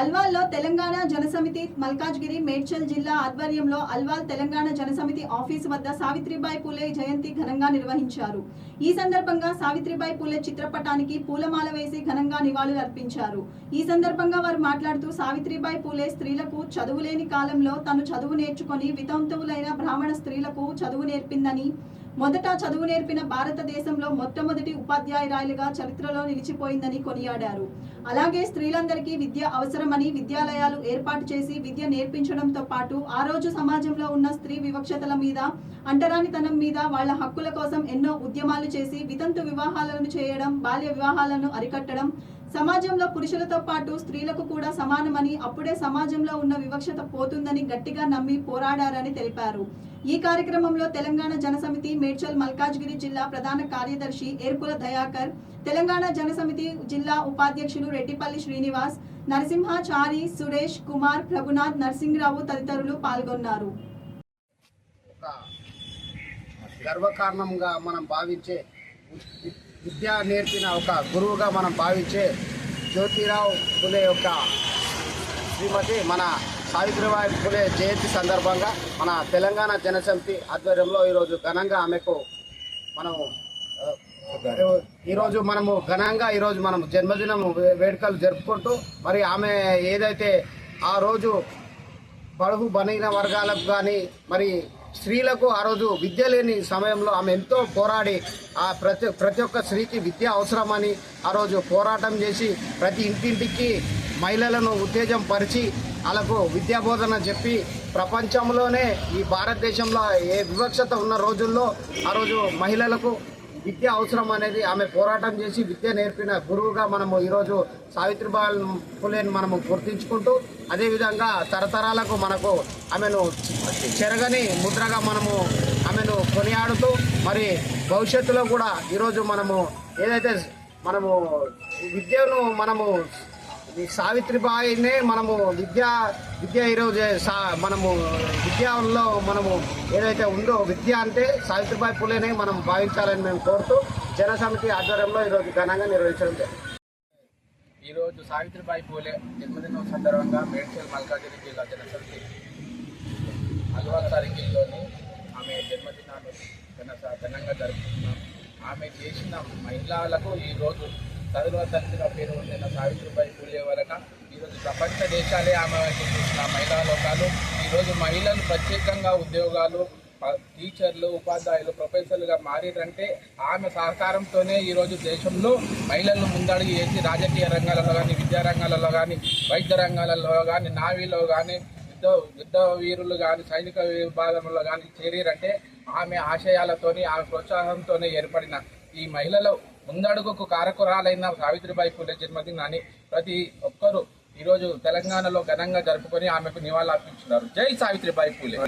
అల్వాల్లో తెలంగాణ జనసమితి మల్కాజ్గిరి మేడ్చల్ జిల్లా ఆధ్వర్యంలో అల్వాల్ తెలంగాణ జనసమితి ఆఫీసు వద్ద సావిత్రిబాయి పూలే జయంతి ఘనంగా నిర్వహించారు. ఈ సందర్భంగా సావిత్రిబాయి పూలే చిత్రపటానికి పూలమాల వేసి ఘనంగా నివాళులు అర్పించారు. ఈ సందర్భంగా వారు మాట్లాడుతూ సావిత్రిబాయి పూలే స్త్రీలకు చదువులేని కాలంలో తను చదువు నేర్చుకొని వితంతువులైన బ్రాహ్మణ స్త్రీలకు చదువు నేర్పిందని, మొదట చదువు నేర్పిన భారతదేశంలో మొట్టమొదటి ఉపాధ్యాయురాలిగా చరిత్రలో నిలిచిపోయిందని కొనియాడారు. అలాగే స్త్రీలందరికీ విద్య అవసరమని విద్యాలయాలు ఏర్పాటు చేసి విద్య నేర్పించడంతో పాటు ఆ రోజు సమాజంలో ఉన్న స్త్రీ వివక్షతల మీద, అంటరానితనం మీద, వాళ్ల హక్కుల కోసం ఎన్నో ఉద్యమాలు చేసి వితంతు వివాహాలను చేయడం, బాల్య వివాహాలను అరికట్టడం, సమాజంలో పురుషులతో పాటు స్త్రీలకు కూడా సమానమని, అప్పుడే సమాజంలో ఉన్న వివక్షత పోతుందని గట్టిగా నమ్మి పోరాడారని తెలిపారు. ఈ కార్యక్రమంలో తెలంగాణ జనసమితి మేడ్చల్ మల్కాజ్గిరి జిల్లా ప్రధాన కార్యదర్శి ఏర్పుల దయాకర్, తెలంగాణ జనసమితి జిల్లా ఉపాధ్యక్షులు రెడ్డిపల్లి శ్రీనివాస్, నరసింహాచారి, సురేష్ కుమార్, ప్రభునాథ్, నర్సింగరావు తదితరులు పాల్గొన్నారు. గర్వకారణంగా మనం భావించే, విద్య నేర్పిన ఒక గురువుగా మనం భావించే జ్యోతిరావు ఫులే యొక్క శ్రీమతి మన సావిత్రిబాయి ఫులే జయంతి సందర్భంగా మన తెలంగాణ జనసమితి ఆధ్వర్యంలో ఈరోజు ఘనంగా ఆమెకు మనము జన్మదినం వేడుకలు జరుపుకుంటూ, మరి ఆమె ఏదైతే ఆ రోజు బడుగు బలహీన వర్గాలకు కానీ మరి స్త్రీలకు ఆ రోజు విద్య లేని సమయంలో ఆమె ఎంతో పోరాడి ప్రతి ఒక్క స్త్రీకి విద్య అవసరమని ఆ రోజు పోరాటం చేసి ప్రతి ఇంటింటికి మహిళలను ఉత్తేజం పరిచి వాళ్ళకు విద్యాబోధన చెప్పి ప్రపంచంలోనే ఈ భారతదేశంలో ఏ వివక్షత ఉన్న రోజుల్లో ఆ రోజు మహిళలకు విద్య అవసరం అనేది ఆమె పోరాటం చేసి విద్య నేర్పిన గురువుగా మనము ఈరోజు సావిత్రిబాయి ఫులేని మనము గుర్తించుకుంటూ, అదేవిధంగా తరతరాలకు మనకు ఆమెను చెరగని ముద్రగా మనము ఆమెను కొనియాడుతూ, మరి భవిష్యత్తులో కూడా ఈరోజు మనము ఏదైతే మనము విద్యను మనము సావిత్రిబాయినే మనము విద్య ఈరోజు మనము విద్యలో మనము ఏదైతే ఉందో విద్య అంటే సావిత్రిబాయి పూలేనే మనం భావించాలని మేము కోరుతూ జనసమితి ఆధ్వర్యంలో ఈరోజు ఘనంగా నిర్వహించడం జరిగింది. ఈరోజు సావిత్రిబాయి పూలే జన్మదినం సందర్భంగా మేడ్చల్ మల్కాజ్గిరి జిల్లా జనసమితి అల్వాల్ సర్కిల్లోని ఆమె జన్మదినాన్ని ఘనంగా జరుపుకుంటున్నాం. ఆమె చేసిన మహిళలకు ఈరోజు చదువుతంత్రిగా పేరు పొందిన సావిత్రిబాయి పూలే వలన ఈరోజు ప్రపంచ దేశాలే ఆమె చూసిన మహిళా లోకాలు ఈరోజు మహిళలు ప్రత్యేకంగా ఉద్యోగాలు, టీచర్లు, ఉపాధ్యాయులు, ప్రొఫెసర్లుగా మారారంటే ఆమె సహకారంతోనే ఈరోజు దేశంలో మహిళలను ముందడుగు వేసి రాజకీయ రంగాలలో కానీ, విద్యా రంగాలలో కానీ, వైద్య రంగాలలో కానీ, నావీలో కానీ, యుద్ధ వీరులు కానీ, సైనిక విభాగంలో కానీ చేరారంటే ఆమె ఆశయాలతోని, ఆమె ప్రోత్సాహంతోనే ఏర్పడిన ఈ మహిళలు ముందడుగుకు కారకురాలైన సావిత్రిబాయి పూలే జన్మదినాన్ని ప్రతి ఒక్కరూ ఈరోజు తెలంగాణలో ఘనంగా జరుపుకొని ఆమెకు నివాళులు అర్పించున్నారు. జై సావిత్రిబాయి పూలే.